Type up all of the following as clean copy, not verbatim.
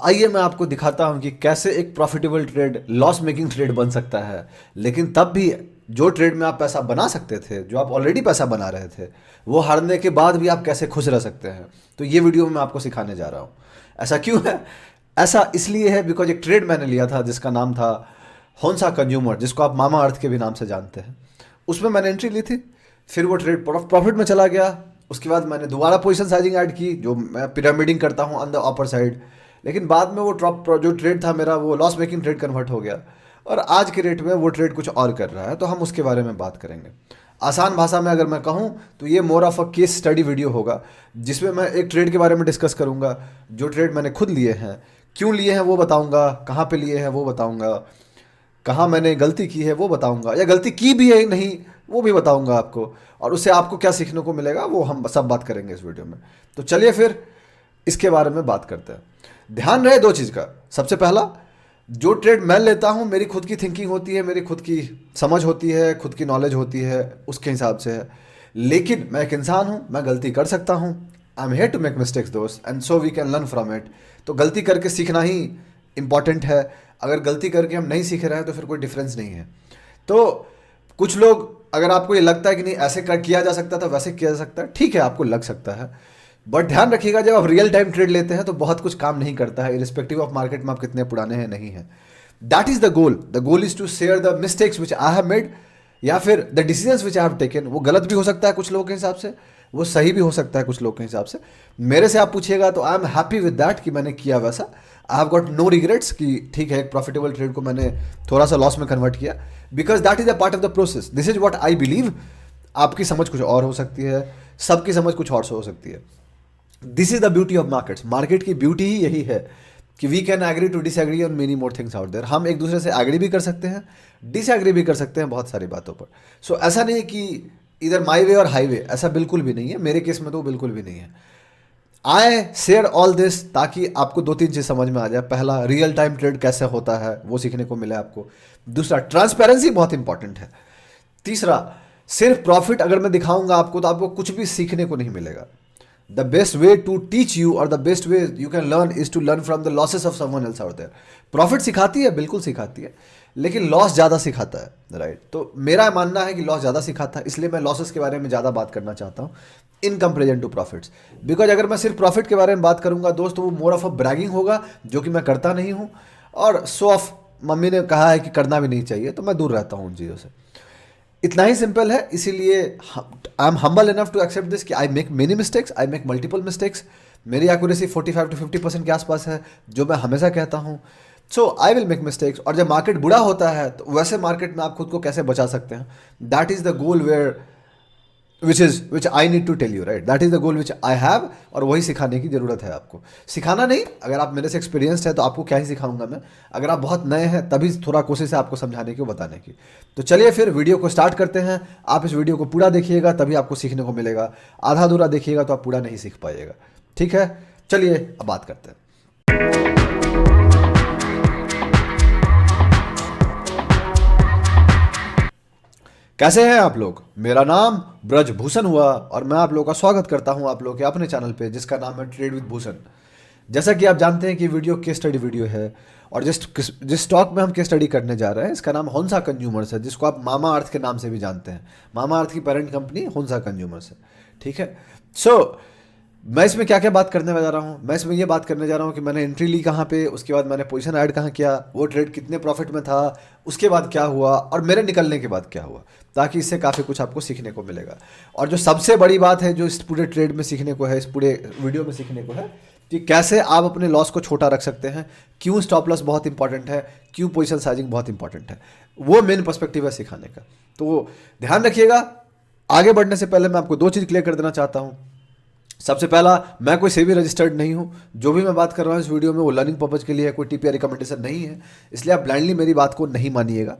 आइए मैं आपको दिखाता हूं कि कैसे एक profitable trade loss making trade बन सकता है। लेकिन तब भी जो ट्रेड में आप पैसा बना सकते थे, जो आप ऑलरेडी पैसा बना रहे थे, वो हारने के बाद भी आप कैसे खुश रह सकते हैं। तो ये वीडियो में मैं आपको सिखाने जा रहा हूं। ऐसा क्यों है? ऐसा इसलिए है बिकॉज एक ट्रेड मैंने लिया था जिसका नाम था होंसा कंज्यूमर, जिसको आप मामा अर्थ के भी नाम से जानते हैं। उसमें मैंने एंट्री ली थी, फिर वो ट्रेड प्रॉफिट में चला गया। उसके बाद मैंने दोबारा पोजीशन साइजिंग ऐड की, जो मैं पिरामिडिंग करता हूँ ऑन द अपर साइड। लेकिन बाद में वो जो ट्रेड था मेरा, वो लॉस मेकिंग ट्रेड कन्वर्ट हो गया और आज के रेट में वो ट्रेड कुछ और कर रहा है। तो हम उसके बारे में बात करेंगे। आसान भाषा में अगर मैं कहूँ तो ये more of a case study video होगा, जिसमें मैं एक ट्रेड के बारे में डिस्कस करूँगा। जो ट्रेड मैंने खुद लिए हैं, क्यों लिए हैं वो बताऊँगा, कहाँ पे लिए हैं वो बताऊँगा, कहाँ मैंने गलती की है वो बताऊँगा, या गलती की भी है नहीं वो भी बताऊँगा आपको। और उससे आपको क्या सीखने को मिलेगा वो हम सब बात करेंगे इस वीडियो में। तो चलिए फिर इसके बारे में बात करते हैं। ध्यान रहे दो चीज़ का। सबसे पहला, जो ट्रेड मैं लेता हूँ मेरी खुद की थिंकिंग होती है, मेरी खुद की समझ होती है, खुद की नॉलेज होती है, उसके हिसाब से है। लेकिन मैं एक इंसान हूँ, मैं गलती कर सकता हूँ। I am here to make mistakes दोस्त, and so we can learn from it. तो गलती करके सीखना ही इंपॉर्टेंट है। अगर गलती करके हम नहीं सीख रहे हैं तो फिर कोई डिफरेंस नहीं है। तो कुछ लोग, अगर आपको ये लगता है कि नहीं ऐसे कर किया जा सकता था, वैसे किया जा सकता है, ठीक है, आपको लग सकता है। बट ध्यान रखिएगा, जब आप रियल टाइम ट्रेड लेते हैं तो बहुत कुछ काम नहीं करता है, इरिस्पेक्टिव ऑफ मार्केट में आप कितने पुराने हैं नहीं है। That is the goal is to share the mistakes which I have made, या फिर the decisions which I have taken. वो गलत भी हो सकता है कुछ लोगों के हिसाब से, वो सही भी हो सकता है कुछ लोगों के हिसाब से। मेरे से आप पूछिएगा तो I am happy with that कि मैंने किया वैसा। I have got no regrets कि ठीक है, एक प्रॉफिटेबल ट्रेड को मैंने थोड़ा सा लॉस में कन्वर्ट किया, because that is a part of the process. This is what I believe. आपकी समझ कुछ और हो सकती है, सबकी समझ कुछ और हो सकती है। This is the beauty of markets. Market की ब्यूटी ही यही है कि we can agree to disagree on many more things out there. हम एक दूसरे से एग्री भी कर सकते हैं, डिसएग्री भी कर सकते हैं बहुत सारी बातों पर। सो ऐसा नहीं है कि इधर माई वे और हाईवे, ऐसा बिल्कुल भी नहीं है। मेरे केस में तो बिल्कुल भी नहीं है। आई शेयर ऑल दिस ताकि आपको दो तीन चीज़ समझ में आ जाए। पहला, रियल टाइम ट्रेड कैसे होता है वो सीखने को मिले आपको। दूसरा, ट्रांसपेरेंसी बहुत इंपॉर्टेंट है। तीसरा, सिर्फ प्रॉफिट अगर मैं दिखाऊंगा आपको तो आपको कुछ भी सीखने को नहीं मिलेगा। The best way to teach you और the best way you can learn is to learn from the losses of someone else out there. Profit सिखाती है, बिल्कुल सिखाती है, लेकिन लॉस ज़्यादा सिखाता है, राइट। तो मेरा मानना है कि लॉस ज़्यादा सिखाता है, इसलिए मैं लॉसेस के बारे में ज़्यादा बात करना चाहता हूँ in comparison to profits. Because अगर मैं सिर्फ प्रॉफिट के बारे में बात करूंगा दोस्त, तो वो मोर ऑफ अ ब्रैगिंग होगा, जो कि मैं करता नहीं हूँ। और शो ऑफ, मम्मी ने कहा है कि करना भी नहीं चाहिए, तो मैं दूर रहता हूँ उन चीज़ों से। इतना ही सिंपल है। इसीलिए I am humble enough to accept this कि I make many mistakes, I make multiple mistakes. मेरी एक्यूरेसी 45 to 50% के आसपास है, जो मैं हमेशा कहता हूँ। सो आई विल मेक मिस्टेक्स। और जब मार्केट बुरा होता है तो वैसे मार्केट में आप खुद को कैसे बचा सकते हैं, that is the goal where which I need to tell you, right. That is the goal which I have. और वही सिखाने की जरूरत है आपको। सिखाना नहीं, अगर आप मेरे से एक्सपीरियंस्ड है तो आपको क्या ही सिखाऊंगा मैं। अगर आप बहुत नए हैं तभी थोड़ा कोशिश है आपको समझाने की, बताने की। तो चलिए फिर वीडियो को स्टार्ट करते हैं। आप इस वीडियो को पूरा देखिएगा तभी आपको सीखने को मिलेगा। आधा अधूरा देखिएगा तो आप पूरा नहीं सीख पाइएगा, ठीक है। चलिए अब बात करते हैं। कैसे हैं आप लोग? मेरा नाम ब्रजभूषण हुआ और मैं आप लोगों का स्वागत करता हूं आप लोगों के अपने चैनल पे, जिसका नाम है ट्रेड विद भूषण। जैसा कि आप जानते हैं कि वीडियो केस स्टडी वीडियो है, और जिस स्टॉक में हम केस स्टडी करने जा रहे हैं इसका नाम होंसा कंज्यूमर्स है, जिसको आप मामा अर्थ के नाम से भी जानते हैं। मामा अर्थ की पेरेंट कंपनी होंसा कंज्यूमर्स है, ठीक है। सो मैं इसमें क्या क्या बात करने जा रहा हूँ? मैं इसमें ये बात करने जा रहा हूँ कि मैंने एंट्री ली कहाँ पे, उसके बाद मैंने पोजीशन ऐड कहाँ किया, वो ट्रेड कितने प्रॉफिट में था, उसके बाद क्या हुआ, और मेरे निकलने के बाद क्या हुआ, ताकि इससे काफ़ी कुछ आपको सीखने को मिलेगा। और जो सबसे बड़ी बात है जो इस पूरे ट्रेड में सीखने को है, इस पूरे वीडियो में सीखने को है, कि कैसे आप अपने लॉस को छोटा रख सकते हैं, क्यों स्टॉप लॉस बहुत इंपॉर्टेंट है, क्यों पोजीशन साइजिंग बहुत इंपॉर्टेंट है। वो मेन पर्सपेक्टिव है सिखाने का। तो ध्यान रखिएगा। आगे बढ़ने से पहले मैं आपको दो चीज़ क्लियर कर देना चाहता हूँ। सबसे पहला, मैं कोई सेबी रजिस्टर्ड नहीं हूँ। जो भी मैं बात कर रहा हूँ इस वीडियो में वो लर्निंग पर्पज़ के लिए है, कोई टीपीआई रिकमेंडेशन नहीं है। इसलिए आप ब्लाइंडली मेरी बात को नहीं मानिएगा।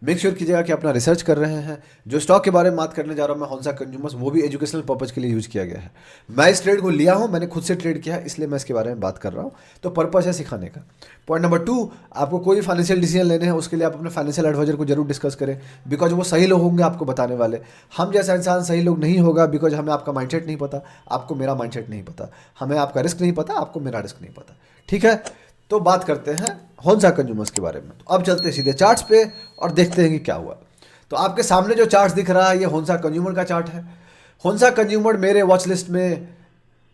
मेक श्योर कीजिएगा कि अपना रिसर्च कर रहे हैं। जो स्टॉक के बारे में बात करने जा रहा हूँ मैं, होंसा कंज्यूमर्स, वो भी एजुकेशनल पर्पज़ के लिए यूज़ किया गया है। मैं इस ट्रेड को लिया हूँ, मैंने खुद से ट्रेड किया है, इसलिए मैं इसके बारे में बात कर रहा हूँ। तो पर्पज़ है सिखाने का। पॉइंट नंबर 2, आपको कोई भी फाइनेंशियल डिसीजन लेने हैं उसके लिए आप अपने फाइनेंशियल एडवाइजर को जरूर डिस्कस करें, बिकॉज वो सही लोग होंगे आपको बताने वाले। हम जैसा इंसान सही लोग नहीं होगा, बिकॉज हमें आपका माइंडसेट नहीं पता, आपको मेरा माइंडसेट नहीं पता, हमें आपका रिस्क नहीं पता, आपको मेरा रिस्क नहीं पता, ठीक है। तो बात करते हैं होंसा कंज्यूमर्स के बारे में। तो अब चलते हैं सीधे चार्ट्स पे और देखते हैं कि क्या हुआ। तो आपके सामने जो चार्ट्स दिख रहा है ये होंसा कंज्यूमर का चार्ट है। होंसा कंज्यूमर मेरे वॉच लिस्ट में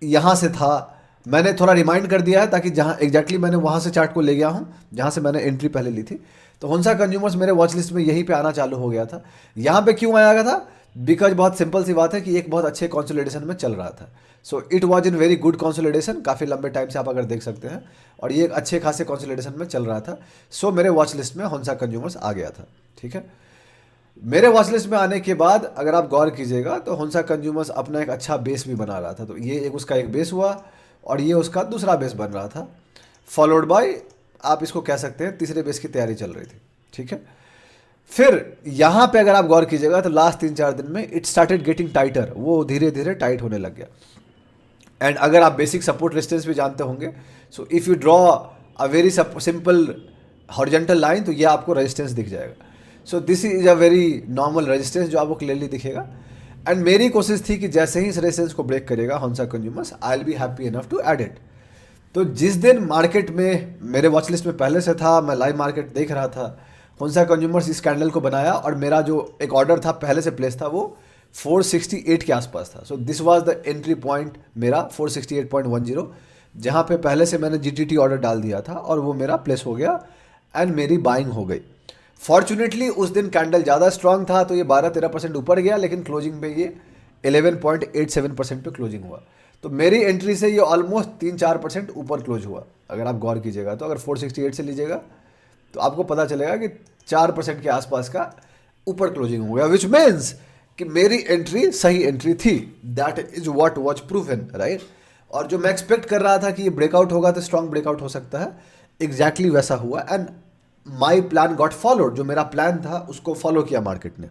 यहाँ से था, मैंने थोड़ा रिमाइंड कर दिया है ताकि जहाँ एग्जैक्टली मैंने वहाँ से चार्ट को ले गया हूँ जहाँ से मैंने एंट्री पहले ली थी। तो होंसा कंज्यूमर्स मेरे वॉच लिस्ट में यहीं पे आना चालू हो गया था। यहाँ पे क्यों आया गया था? बिकॉज बहुत सिंपल सी बात है कि एक बहुत अच्छे कंसोलिडेशन में चल रहा था। So it was in very good consolidation, काफ़ी लंबे टाइम से आप अगर देख सकते हैं, और ये एक अच्छे खासे कंसोलिडेशन में चल रहा था। सो मेरे वॉच लिस्ट में होंसा कंज्यूमर्स आ गया था। ठीक है, मेरे वॉच लिस्ट में आने के बाद अगर आप गौर कीजिएगा तो होंसा कंज्यूमर्स अपना एक अच्छा बेस भी बना रहा था। तो ये एक उसका एक बेस हुआ और ये उसका दूसरा बेस बन रहा था, फॉलोड बाय आप इसको कह सकते हैं तीसरे बेस की तैयारी चल रही थी। ठीक है, फिर यहाँ पे अगर आप गौर कीजिएगा तो लास्ट 3-4 दिन में इट स्टार्टेड गेटिंग टाइटर, वो धीरे धीरे टाइट होने लग गया। एंड अगर आप बेसिक सपोर्ट रेजिस्टेंस भी जानते होंगे, so if you draw a very simple horizontal line तो ये आपको रेजिस्टेंस दिख जाएगा। So this is a very normal resistance जो आपको क्लियरली दिखेगा। एंड मेरी कोशिश थी कि जैसे ही इस रेजिस्टेंस को ब्रेक करेगा होंसा consumers, I will be happy enough to add it. तो जिस दिन मार्केट में मेरे वॉच लिस्ट में पहले से था, मैं लाइव मार्केट देख रहा था, होंसा कंज्यूमर्स इस कैंडल को बनाया और मेरा जो एक ऑर्डर था पहले से प्लेस था वो 468 के आसपास था। So this was the entry point मेरा 468.10, जहाँ पे पहले से मैंने जीटीटी ऑर्डर डाल दिया था और वो मेरा प्लेस हो गया एंड मेरी बाइंग हो गई। फॉर्चुनेटली उस दिन कैंडल ज़्यादा स्ट्रांग था तो ये 12-13% ऊपर गया, लेकिन क्लोजिंग में ये 11.87% पे क्लोजिंग हुआ। तो मेरी एंट्री से ये ऑलमोस्ट 3-4% ऊपर क्लोज हुआ। अगर आप गौर कीजिएगा तो अगर 468 से लीजिएगा तो आपको पता चलेगा कि 4% के आसपास का ऊपर क्लोजिंग हो गया, विच मीन्स कि मेरी एंट्री सही एंट्री थी। That is what was proven, right. और जो मैं एक्सपेक्ट कर रहा था कि ये ब्रेकआउट होगा तो स्ट्रॉन्ग ब्रेकआउट हो सकता है, एग्जैक्टली वैसा हुआ and my plan got followed. जो मेरा प्लान था उसको फॉलो किया मार्केट ने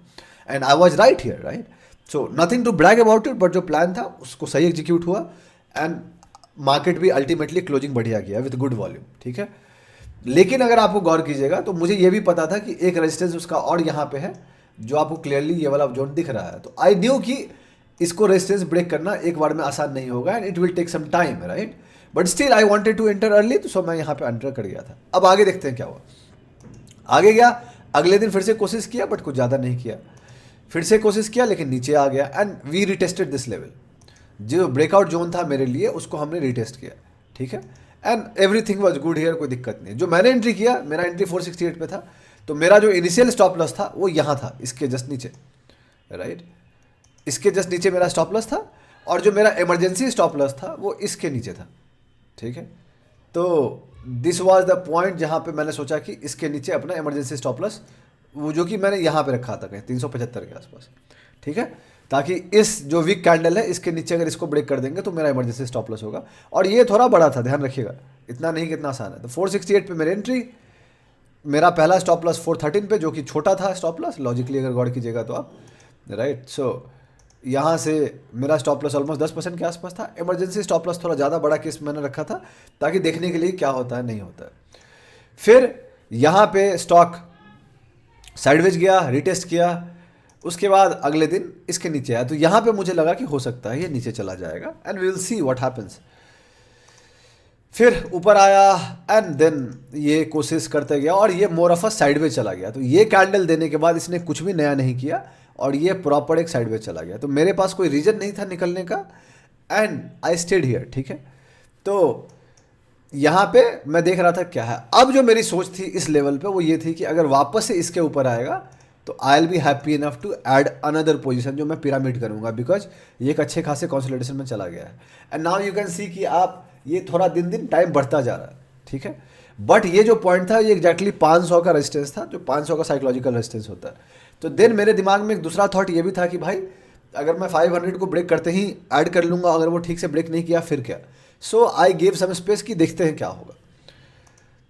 and I was right here, right. So nothing to brag about it, but जो प्लान था उसको सही एग्जीक्यूट हुआ एंड मार्केट भी अल्टीमेटली क्लोजिंग बढ़िया किया विद गुड वॉल्यूम। ठीक है, लेकिन अगर आपको गौर कीजिएगा तो मुझे ये भी पता था कि एक रेजिस्टेंस उसका और यहाँ पे है जो आपको क्लियरली ये वाला जोन दिख रहा है। तो आई न्यू कि इसको रेजिस्टेंस ब्रेक करना एक बार में आसान नहीं होगा and it will take some time, right. But still I wanted to enter early, तो सो मैं यहाँ पे एंटर कर गया था। अब आगे देखते हैं क्या हुआ। आगे गया, अगले दिन फिर से कोशिश किया बट कुछ ज़्यादा नहीं किया, फिर से कोशिश किया लेकिन नीचे आ गया एंड वी रिटेस्टेड दिस लेवल। जो ब्रेकआउट जोन था मेरे लिए उसको हमने रिटेस्ट किया। ठीक है, and everything was good here, कोई दिक्कत नहीं। जो मैंने एंट्री किया, मेरा एंट्री 468 पे था, तो मेरा जो इनिशियल स्टॉप लॉस था वो यहाँ था, इसके जस्ट नीचे, राइट। इसके जस्ट नीचे मेरा स्टॉप लॉस था और जो मेरा इमरजेंसी स्टॉप लॉस था वो इसके नीचे था। ठीक है, तो दिस वाज द पॉइंट जहाँ पे मैंने सोचा कि इसके नीचे अपना इमरजेंसी स्टॉप लॉस, वो जो कि मैंने यहाँ पे रखा था कहीं 375 के आसपास। ठीक है, ताकि इस जो वीक कैंडल है इसके नीचे अगर इसको ब्रेक कर देंगे तो मेरा इमरजेंसी स्टॉप लॉस होगा। और ये थोड़ा बड़ा था, ध्यान रखिएगा, इतना नहीं कि इतना आसान है। तो 468 पे मेरी एंट्री, मेरा पहला स्टॉप लॉस 413 पे जो कि छोटा था स्टॉप लॉस, लॉजिकली अगर गौर कीजिएगा तो आप, राइट। सो यहाँ से मेरा स्टॉप लॉस ऑलमोस्ट 10% के आसपास था। इमरजेंसी स्टॉप लॉस थोड़ा ज़्यादा बड़ा केस मैंने रखा था ताकि देखने के लिए क्या होता है नहीं होता है। फिर यहाँ पे स्टॉक साइडवेज गया, रिटेस्ट किया, उसके बाद अगले दिन इसके नीचे आया। तो यहाँ पे मुझे लगा कि हो सकता है ये नीचे चला जाएगा and we will see what happens. फिर ऊपर आया एंड देन ये कोशिश करते गया और ये मोर ऑफ अ साइडवेज चला गया। तो ये कैंडल देने के बाद इसने कुछ भी नया नहीं किया और ये प्रॉपर एक साइडवेज चला गया। तो मेरे पास कोई रीजन नहीं था निकलने का एंड आई स्टेड हियर। ठीक है, तो यहाँ पे मैं देख रहा था क्या है। अब जो मेरी सोच थी इस लेवल पे वो ये थी कि अगर वापस से इसके ऊपर आएगा तो I will be happy enough to add another position जो मैं पिरामिड करूँगा, बिकॉज ये एक अच्छे खासे कंसोलिडेशन में चला गया है। And now you can see कि आप ये थोड़ा दिन दिन टाइम बढ़ता जा रहा है। ठीक है, बट ये जो पॉइंट था ये एग्जैक्टली 500 का रेजिस्टेंस था, जो 500 का साइकोलॉजिकल रेजिस्टेंस होता है। तो देन मेरे दिमाग में एक दूसरा थॉट ये भी था कि भाई अगर मैं 500 को ब्रेक करते ही ऐड कर लूँगा, अगर वो ठीक से ब्रेक नहीं किया फिर क्या। सो आई गेव सम स्पेस कि देखते हैं क्या होगा।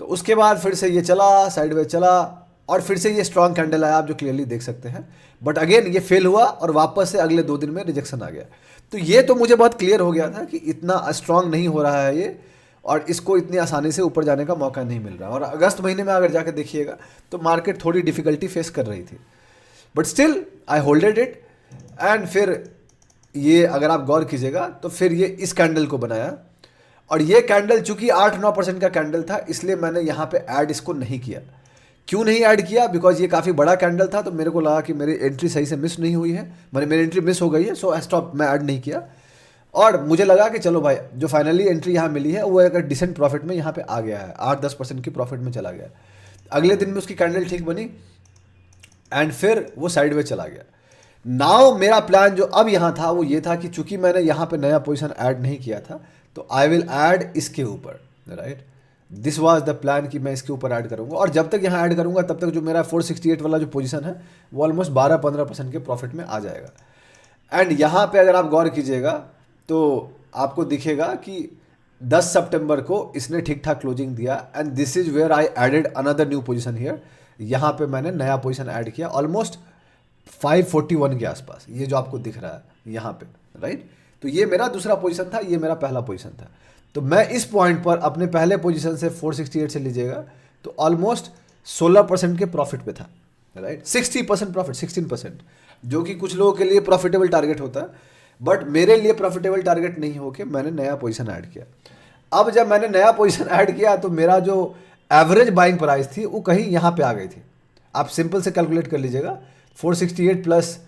तो उसके बाद फिर से ये चला, साइडवेज चला और फिर से ये स्ट्रॉन्ग कैंडल आया, आप जो क्लियरली देख सकते हैं। बट अगेन ये फेल हुआ और वापस से अगले 2 दिन में रिजेक्शन आ गया। तो ये तो मुझे बहुत क्लियर हो गया था कि इतना स्ट्रॉन्ग नहीं हो रहा है ये और इसको इतनी आसानी से ऊपर जाने का मौका नहीं मिल रहा। और अगस्त महीने में अगर जाकर देखिएगा तो मार्केट थोड़ी डिफिकल्टी फेस कर रही थी, but still I holded it. And फिर ये अगर आप गौर कीजिएगा तो फिर ये इस कैंडल को बनाया और ये कैंडल चूंकि 8-9% का कैंडल था, इसलिए मैंने यहाँ पे ऐड इसको नहीं किया। क्यों नहीं ऐड किया? बिकॉज ये काफ़ी बड़ा कैंडल था, तो मेरे को लगा कि मेरी एंट्री सही से मिस नहीं हुई है, मेरी एंट्री मिस हो गई है, सो स्टॉप, मैं ऐड नहीं किया। और मुझे लगा कि चलो भाई, जो फाइनली एंट्री यहाँ मिली है वो एक डिसेंट प्रॉफिट में यहाँ पे आ गया है, 8-10% की प्रॉफिट में चला गया। अगले दिन में उसकी कैंडल ठीक बनी एंड फिर वो साइडवेज चला गया। नाउ मेरा प्लान जो अब यहाँ था वो ये था कि चूंकि मैंने यहाँ पे नया पोजीशन ऐड नहीं किया था, तो आई विल ऐड इसके ऊपर, right. This was the plan कि मैं इसके ऊपर ऐड करूँगा, और जब तक यहाँ ऐड करूँगा तब तक जो मेरा 468 वाला जो पोजीशन है वो ऑलमोस्ट 12-15% के प्रॉफिट में आ जाएगा। एंड यहाँ पे अगर आप गौर कीजिएगा तो आपको दिखेगा कि 10 सितंबर को इसने ठीक ठाक क्लोजिंग दिया, and this is where I added another new position here. यहाँ पे मैंने नया पोजीशन ऐड किया ऑलमोस्ट 541 के आसपास, ये जो आपको दिख रहा है यहाँ पे, राइट। तो ये मेरा दूसरा पोजीशन था, ये मेरा पहला पोजीशन था। तो मैं इस पॉइंट पर अपने पहले पोजीशन से 468 से लीजिएगा तो ऑलमोस्ट 16% के प्रॉफिट पे था, राइट। 60% प्रॉफिट, 16%, जो कि कुछ लोगों के लिए प्रॉफिटेबल टारगेट होता है, बट मेरे लिए प्रॉफिटेबल टारगेट नहीं हो के मैंने नया पोजीशन ऐड किया। अब जब मैंने नया पोजीशन ऐड किया तो मेरा जो एवरेज बाइंग प्राइस थी वो कहीं यहाँ पे आ गई थी। आप सिंपल से कैलकुलेट कर लीजिएगा, 468 प्लस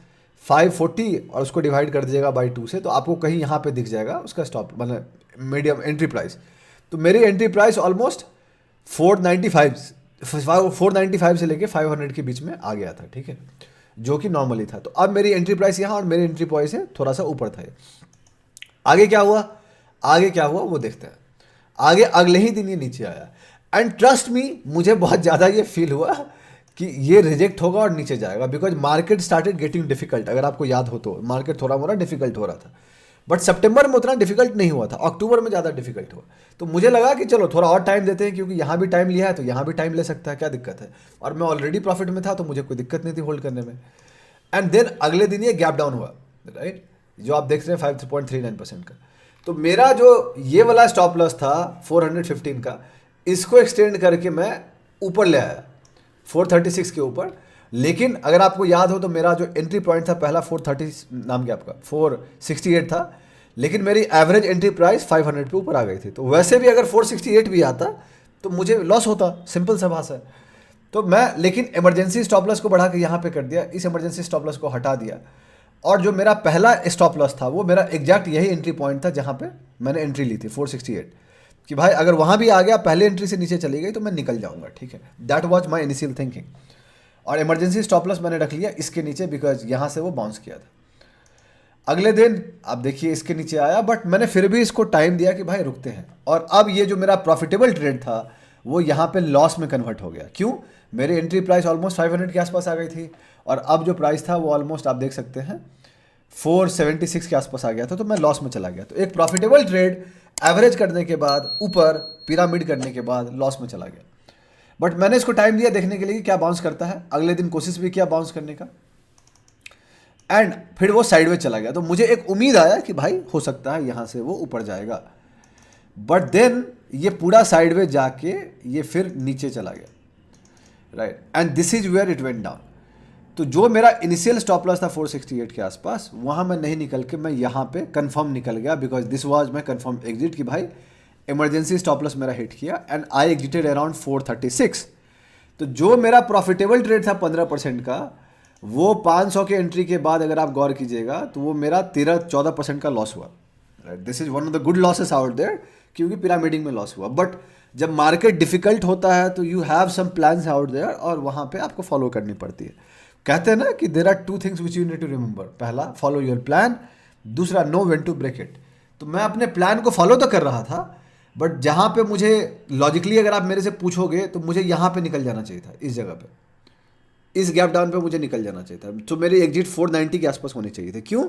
540 और उसको डिवाइड कर दीजिएगा बाई 2 से, तो आपको कहीं यहाँ पे दिख जाएगा उसका स्टॉप, मतलब मीडियम एंट्री प्राइस। तो मेरी एंट्री प्राइस ऑलमोस्ट 495 से लेके 500 के बीच में आ गया था, ठीक है, जो कि नॉर्मली था। तो अब मेरी एंट्री प्राइस यहाँ और मेरी एंट्री प्राइस से थोड़ा सा ऊपर था। आगे क्या हुआ, आगे क्या हुआ वो देखते हैं। आगे अगले ही दिन ये नीचे आया, एंड ट्रस्ट मी, मुझे बहुत ज़्यादा ये फील हुआ कि ये रिजेक्ट होगा और नीचे जाएगा, because market started getting difficult. अगर आपको याद हो तो मार्केट थोड़ा मोड़ा डिफिकल्ट हो रहा था, बट सितंबर में उतना डिफिकल्ट नहीं हुआ था, अक्टूबर में ज़्यादा डिफिकल्ट हुआ। तो मुझे लगा कि चलो थोड़ा और टाइम देते हैं, क्योंकि यहाँ भी टाइम लिया है तो यहाँ भी टाइम ले सकता है, क्या दिक्कत है। और मैं ऑलरेडी प्रॉफिट में था तो मुझे कोई दिक्कत नहीं थी होल्ड करने में। एंड देन अगले दिन ये गैप डाउन हुआ, राइट, जो आप देख रहे हैं 5.39% का। तो मेरा जो ये वाला स्टॉप लॉस था 415 का, इसको एक्सटेंड करके मैं ऊपर ले आया 436 के ऊपर। लेकिन अगर आपको याद हो तो मेरा जो एंट्री पॉइंट था पहला 430 नाम क्या आपका 468 था, लेकिन मेरी एवरेज एंट्री प्राइस 500 पे ऊपर आ गई थी। तो वैसे भी अगर 468 भी आता तो मुझे लॉस होता, सिंपल सा बात है। तो मैं लेकिन इमरजेंसी स्टॉप लॉस को बढ़ा के यहाँ पे कर दिया, इस इमरजेंसी स्टॉप लॉस को हटा दिया, और जो मेरा पहला स्टॉप लॉस था वो मेरा एग्जैक्ट यही एंट्री पॉइंट था जहाँ पे मैंने एंट्री ली थी 468, कि भाई अगर वहाँ भी आ गया, पहले एंट्री से नीचे चली गई तो मैं निकल जाऊँगा, ठीक है। That was my initial thinking. और इमरजेंसी स्टॉप लॉस मैंने रख लिया इसके नीचे, बिकॉज यहाँ से वो बाउंस किया था। अगले दिन आप देखिए इसके नीचे आया, बट मैंने फिर भी इसको टाइम दिया कि भाई रुकते हैं। और अब ये जो मेरा प्रॉफिटेबल ट्रेड था वो यहाँ पे लॉस में कन्वर्ट हो गया। क्यों? मेरी एंट्री प्राइस ऑलमोस्ट 500 के आसपास आ गई थी, और अब जो प्राइस था वो ऑलमोस्ट आप देख सकते हैं 476 के आसपास आ गया था, तो मैं लॉस में चला गया। तो एक प्रॉफिटेबल ट्रेड एवरेज करने के बाद, ऊपर पिरामिड करने के बाद लॉस में चला गया। बट मैंने इसको टाइम दिया देखने के लिए कि क्या बाउंस करता है। अगले दिन कोशिश भी किया बाउंस करने का, एंड फिर वो साइडवेज चला गया। तो मुझे एक उम्मीद आया कि भाई हो सकता है यहाँ से वो ऊपर जाएगा, बट देन ये पूरा साइडवेज जाके ये फिर नीचे चला गया, right. And this is where it went down. तो जो मेरा इनिशियल स्टॉप लॉस था 468 के आसपास, वहाँ मैं नहीं निकल के मैं यहाँ पे कंफर्म निकल गया, because this was my confirm exit, कि भाई इमरजेंसी स्टॉप लॉस मेरा हिट किया, एंड आई एग्जिटेड अराउंड 436। तो जो मेरा प्रॉफिटेबल ट्रेड था 15% का, वो 500 के एंट्री के बाद अगर आप गौर कीजिएगा तो वो मेरा 13-14% का लॉस हुआ, right. This is one of the good losses out there, क्योंकि पिरामिडिंग में लॉस हुआ। बट जब मार्केट डिफिकल्ट होता है तो you have some plans out there, और वहाँ पे आपको फॉलो करनी पड़ती है। कहते हैं ना कि there are 2 things which you need to remember, पहला फॉलो योर प्लान, दूसरा know when to break it. तो मैं अपने प्लान को फॉलो तो कर रहा था, बट जहाँ पे मुझे लॉजिकली अगर आप मेरे से पूछोगे तो मुझे यहाँ पे निकल जाना चाहिए था, इस जगह पे, इस गैप डाउन पे मुझे निकल जाना चाहिए था। तो मेरी एग्जिट 490 के आसपास होनी चाहिए थे। क्यों?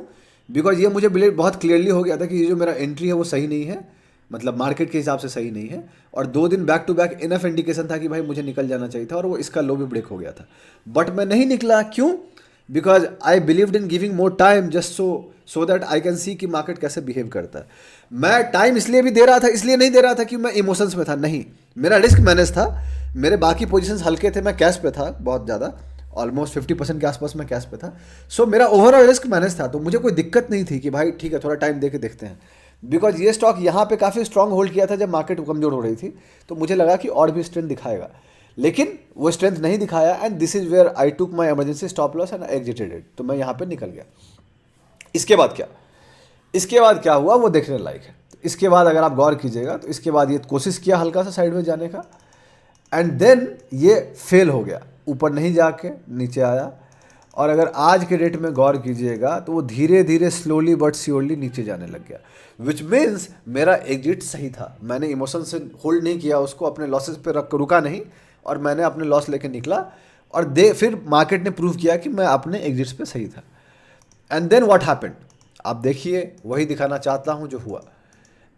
बिकॉज ये मुझे बहुत क्लियरली हो गया था कि ये जो मेरा एंट्री है वो सही नहीं है, मतलब मार्केट के हिसाब से सही नहीं है, और 2 दिन back to back enough indication था कि भाई मुझे निकल जाना चाहिए था, और वो इसका लो भी ब्रेक हो गया था। बट मैं नहीं निकला। क्यों? Because I believed in giving more time just so that I can see कि मार्केट कैसे बिहेव करता है। मैं टाइम इसलिए भी दे रहा था, इसलिए नहीं दे रहा था कि मैं इमोशंस में था, नहीं, मेरा रिस्क मैनेज था। मेरे बाकी पोजीशंस हल्के थे, मैं कैश पे था बहुत ज़्यादा, ऑलमोस्ट 50% के आसपास मैं कैश पे था। सो मेरा ओवरऑल रिस्क मैनेज था, तो मुझे कोई दिक्कत नहीं थी कि भाई ठीक है थोड़ा टाइम दे के देखते हैं। बिकॉज ये स्टॉक यहाँ पे काफ़ी स्ट्रांग होल्ड किया था जब मार्केट कमजोर हो रही थी, तो मुझे लगा कि और भी स्ट्रेंथ दिखाएगा, लेकिन वो स्ट्रेंथ नहीं दिखाया। And this is where I took my emergency stop loss and exited it. तो मैं यहाँ पे निकल गया। इसके बाद क्या, इसके बाद क्या हुआ वो देखने लायक है। तो इसके बाद अगर आप गौर कीजिएगा तो इसके बाद ये कोशिश किया हल्का सा साइड में जाने का, एंड देन ये फेल हो गया, ऊपर नहीं जाके नीचे आया। और अगर आज के डेट में गौर कीजिएगा तो वो धीरे धीरे स्लोली बट श्योरली नीचे जाने लग गया, विच मीन्स मेरा एग्जिट सही था। मैंने इमोशन से होल्ड नहीं किया उसको, अपने लॉसेस पे रुका नहीं, और मैंने अपने लॉस लेके निकला। और फिर मार्केट ने प्रूव किया कि मैं अपने एग्जिट्स पे सही था। एंड देन व्हाट हैपेंड, आप देखिए, वही दिखाना चाहता हूँ जो हुआ।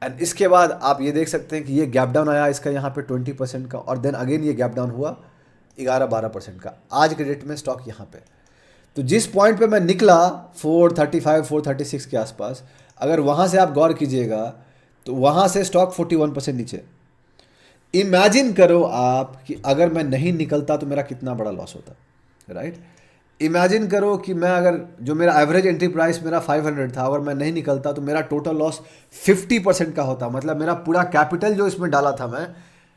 एंड इसके बाद आप ये देख सकते हैं कि ये गैप डाउन आया इसका यहाँ पे 20% का, और देन अगेन ये गैप डाउन हुआ 11-12% का आज के डेट में स्टॉक यहाँ पे। तो जिस पॉइंट पे मैं निकला 435 436 के आसपास, अगर वहाँ से आप गौर कीजिएगा तो वहाँ से स्टॉक 41% नीचे। इमेजिन करो आप कि अगर मैं नहीं निकलता तो मेरा कितना बड़ा लॉस होता, राइट। इमेजिन करो कि मैं अगर, जो मेरा एवरेज एंट्री प्राइस मेरा 500 था, अगर मैं नहीं निकलता तो मेरा टोटल लॉस 50% का होता। मतलब मेरा पूरा कैपिटल जो इसमें डाला था मैं,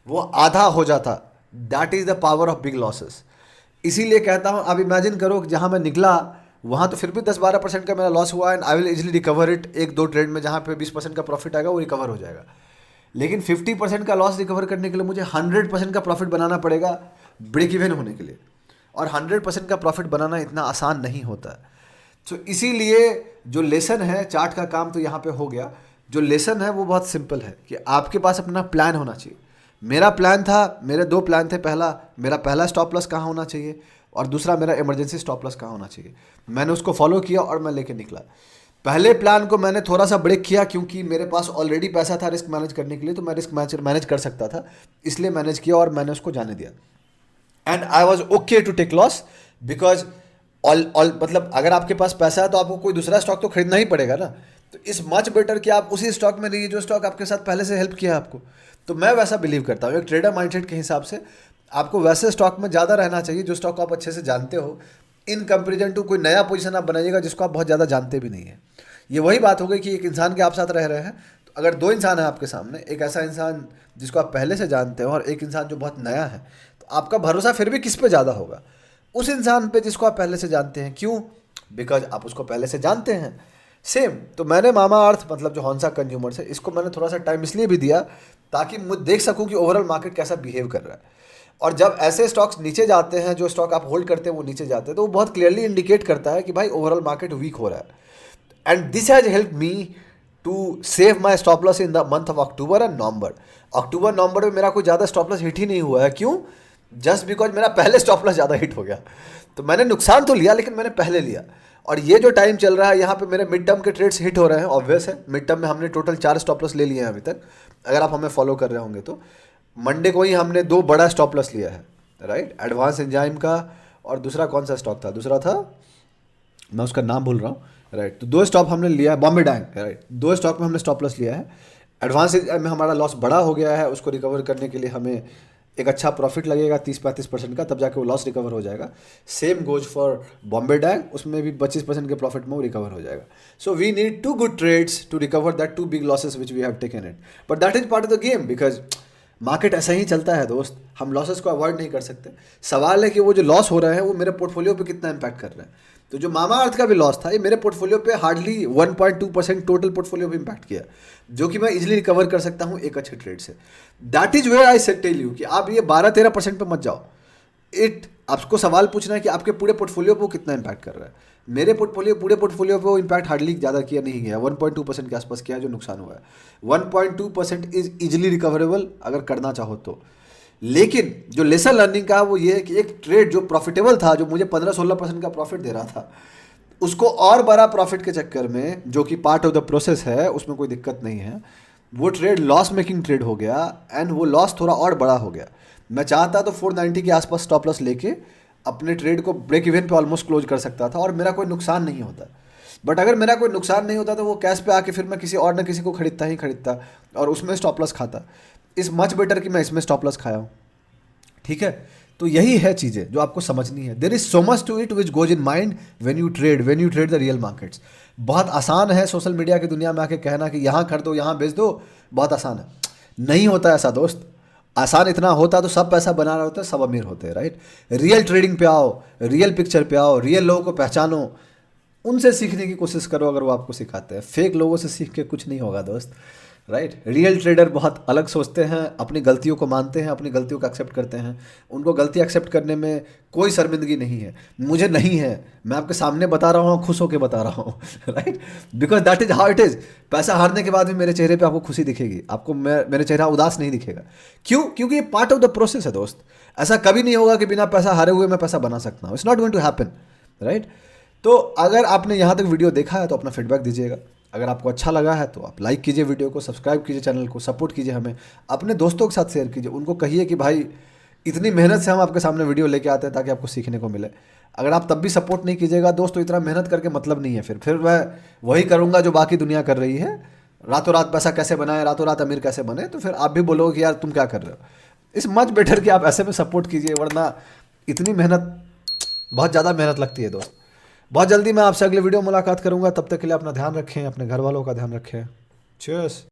वो आधा हो जाता। That is the power of big losses. इसीलिए कहता हूँ, आप इमेजिन करो कि जहाँ मैं निकला वहाँ तो फिर भी 10-12% का मेरा लॉस हुआ, and I will easily recover it. 1-2 trade में जहाँ पे 20% का प्रॉफिट आएगा वो रिकवर हो जाएगा। लेकिन 50% का लॉस रिकवर करने के लिए मुझे 100% का प्रॉफिट बनाना पड़ेगा ब्रेक इवन होने के लिए, और 100% का प्रॉफिट बनाना इतना आसान नहीं होता। तो इसीलिए जो लेसन है, चार्ट का काम तो यहाँ पे हो गया। जो लेसन है वो बहुत सिंपल है कि आपके पास अपना प्लान होना चाहिए। मेरा प्लान था, मेरे 2 प्लान थे। मेरा पहला स्टॉप लॉस कहाँ होना चाहिए, और दूसरा मेरा इमरजेंसी स्टॉप लॉस कहाँ होना चाहिए। मैंने उसको फॉलो किया और मैं लेके निकला। पहले प्लान को मैंने थोड़ा सा ब्रेक किया क्योंकि मेरे पास ऑलरेडी पैसा था रिस्क मैनेज करने के लिए, तो मैं रिस्क मैनेज कर सकता था, इसलिए मैनेज किया और मैंने उसको जाने दिया। And I was okay to take loss, because मतलब अगर आपके पास पैसा है तो आपको कोई दूसरा स्टॉक तो खरीदना ही पड़ेगा ना। तो इस मच बेटर कि आप उसी स्टॉक में रहिए जो स्टॉक आपके साथ पहले से हेल्प किया है आपको। तो मैं वैसा बिलीव करता हूँ, एक ट्रेडर माइंडसेट के हिसाब से आपको वैसे स्टॉक में ज़्यादा रहना चाहिए जो स्टॉक आप अच्छे से जानते हो, इन कंपेरिजन टू कोई नया पोजीशन आप बनाइएगा जिसको आप बहुत ज़्यादा जानते भी नहीं है। ये वही बात हो गई कि एक इंसान के आप साथ रह रहे हैं, तो अगर 2 इंसान हैं आपके सामने, एक ऐसा इंसान जिसको आप पहले से जानते हो और एक इंसान जो बहुत नया है, तो आपका भरोसा फिर भी किस पे ज़्यादा होगा? उस इंसान पे जिसको आप पहले से जानते हैं। क्यों? बिकॉज आप उसको पहले से जानते हैं। सेम तो मैंने मामा अर्थ, मतलब जो हॉन्सा कंज्यूमर्स है, इसको मैंने थोड़ा सा टाइम इसलिए भी दिया ताकि मुझे देख सकूं कि ओवरऑल मार्केट कैसा बिहेव कर रहा है। और जब ऐसे स्टॉक्स नीचे जाते हैं, जो स्टॉक आप होल्ड करते हैं वो नीचे जाते हैं, तो वो बहुत क्लियरली इंडिकेट करता है कि भाई ओवरऑल मार्केट वीक हो रहा है। And this has help me to save my stop loss in the month of October and November. अक्टूबर नवंबर में मेरा कोई ज़्यादा स्टॉप लॉस हिट ही नहीं हुआ है। क्यों? जस्ट बिकॉज मेरा पहले स्टॉप लॉस ज़्यादा हिट हो गया। तो मैंने नुकसान तो लिया, लेकिन मैंने पहले लिया। और ये जो टाइम चल रहा है यहाँ पे मेरे मिड टर्म के ट्रेड्स हिट हो रहे हैं। ऑब्वियस है, मिड टर्म में हमने टोटल 4 स्टॉप लॉस ले लिए हैं अभी तक, अगर आप हमें फॉलो कर रहे होंगे तो। मंडे को ही हमने 2 बड़ा स्टॉप लॉस लिया है, राइट। एडवांस एंजाइम का, और दूसरा कौन सा स्टॉक था? दूसरा था, मैं उसका नाम भूल रहा हूँ, राइट। तो 2 स्टॉप हमने लिया है, बॉम्बे डाइंग, राइट। 2 स्टॉक में हमने स्टॉप लॉस लिया है। एडवांस में हमारा लॉस बड़ा हो गया है, उसको रिकवर करने के लिए हमें एक अच्छा प्रॉफिट लगेगा 30-35% का, तब जाके वो लॉस रिकवर हो जाएगा। Same goes for Bombay Dyeing, उसमें भी 25% के प्रॉफिट में वो रिकवर हो जाएगा। So we need 2 good trades to recover that 2 big losses which we have taken it, but that is part of the game, because market ऐसा ही चलता है दोस्त। हम लॉसेस को अवॉइड नहीं कर सकते। सवाल है कि वो जो लॉस हो रहे हैं वो मेरे पोर्टफोलियो पे कितना इम्पैक्ट कर रहे हैं। तो जो मामा अर्थ का भी लॉस था, ये मेरे पोर्टफोलियो पे हार्डली 1.2% टोटल पोर्टफोलियो पे इम्पैक्ट किया, जो कि मैं इजीली रिकवर कर सकता हूँ एक अच्छे ट्रेड से। That is where I said tell you कि आप ये 12-13% पे मत जाओ। आपको सवाल पूछना है कि आपके पूरे पोर्टफोलियो पे वो कितना इम्पैक्ट कर रहा है। मेरे पूरे पोर्टफोलियो पे वो इम्पैक्ट हार्डली ज़्यादा किया नहीं गया, 1.2% के आसपास किया जो नुकसान हुआ है। 1.2% इज इजिली रिकवरेबल अगर करना चाहो तो। लेकिन जो लेसन लर्निंग का वो ये है कि एक ट्रेड जो प्रॉफिटेबल था, जो मुझे 15-16% का प्रॉफिट दे रहा था, उसको और बड़ा प्रॉफिट के चक्कर में, जो कि पार्ट ऑफ द प्रोसेस है, उसमें कोई दिक्कत नहीं है, वो ट्रेड लॉस मेकिंग ट्रेड हो गया एंड वो लॉस थोड़ा और बड़ा हो गया। मैं चाहता तो 490 के आसपास स्टॉप लॉस लेके अपने ट्रेड को ब्रेक इवन पे ऑलमोस्ट क्लोज कर सकता था और मेरा कोई नुकसान नहीं होता। बट अगर मेरा कोई नुकसान नहीं होता तो वो कैश पे आके फिर मैं किसी और न किसी को खरीदता और उसमें स्टॉप लॉस खाता। इस मच बेटर कि मैं इसमें स्टॉप लॉस खाया हूँ, ठीक है। तो यही है चीज़ें जो आपको समझनी है। There is so much to it which goes in mind when you trade the real markets. बहुत आसान है सोशल मीडिया की दुनिया में आके कहना कि यहाँ कर दो, यहाँ बेच दो, बहुत आसान है। नहीं होता ऐसा दोस्त। आसान इतना होता तो सब पैसा बना रहे होते, सब अमीर होते, राइट। रियल ट्रेडिंग पे आओ, रियल पिक्चर पे आओ, रियल लोगों को पहचानो, उनसे सीखने की कोशिश करो अगर वो आपको सिखाते हैं। फेक लोगों से सीख के कुछ नहीं होगा दोस्त, राइट। रियल ट्रेडर बहुत अलग सोचते हैं, अपनी गलतियों को मानते हैं, अपनी गलतियों को एक्सेप्ट करते हैं। उनको गलती एक्सेप्ट करने में कोई शर्मिंदगी नहीं है। मुझे नहीं है, मैं आपके सामने बता रहा हूँ, खुश होकर बता रहा हूँ, right. Because that is how it is. पैसा हारने के बाद भी मेरे चेहरे पे आपको खुशी दिखेगी, आपको मेरे चेहरा उदास नहीं दिखेगा। क्यों? क्योंकि ये पार्ट ऑफ द प्रोसेस है दोस्त। ऐसा कभी नहीं होगा कि बिना पैसा हारे हुए मैं पैसा बना सकता हूँ। It's not going to happen, right. तो अगर आपने यहाँ तक वीडियो देखा है तो अपना फीडबैक दीजिएगा। अगर आपको अच्छा लगा है तो आप लाइक कीजिए वीडियो को, सब्सक्राइब कीजिए चैनल को, सपोर्ट कीजिए हमें, अपने दोस्तों के साथ शेयर कीजिए। उनको कहिए कि भाई इतनी मेहनत से हम आपके सामने वीडियो लेके आते हैं ताकि आपको सीखने को मिले। अगर आप तब भी सपोर्ट नहीं कीजिएगा दोस्त तो इतना मेहनत करके मतलब नहीं है। फिर मैं वही करूँगा जो बाकी दुनिया कर रही है, रातों रात पैसा कैसे बनाए, रातों रात अमीर कैसे बने। तो फिर आप भी बोलोगे कि यार तुम क्या कर रहे हो। इस मच बेटर कि आप ऐसे में सपोर्ट कीजिए, वरना इतनी मेहनत, बहुत ज़्यादा मेहनत लगती है दोस्त। बहुत जल्दी मैं आपसे अगले वीडियो मुलाकात करूंगा। तब तक के लिए अपना ध्यान रखें, अपने घर वालों का ध्यान रखें। चीयर्स।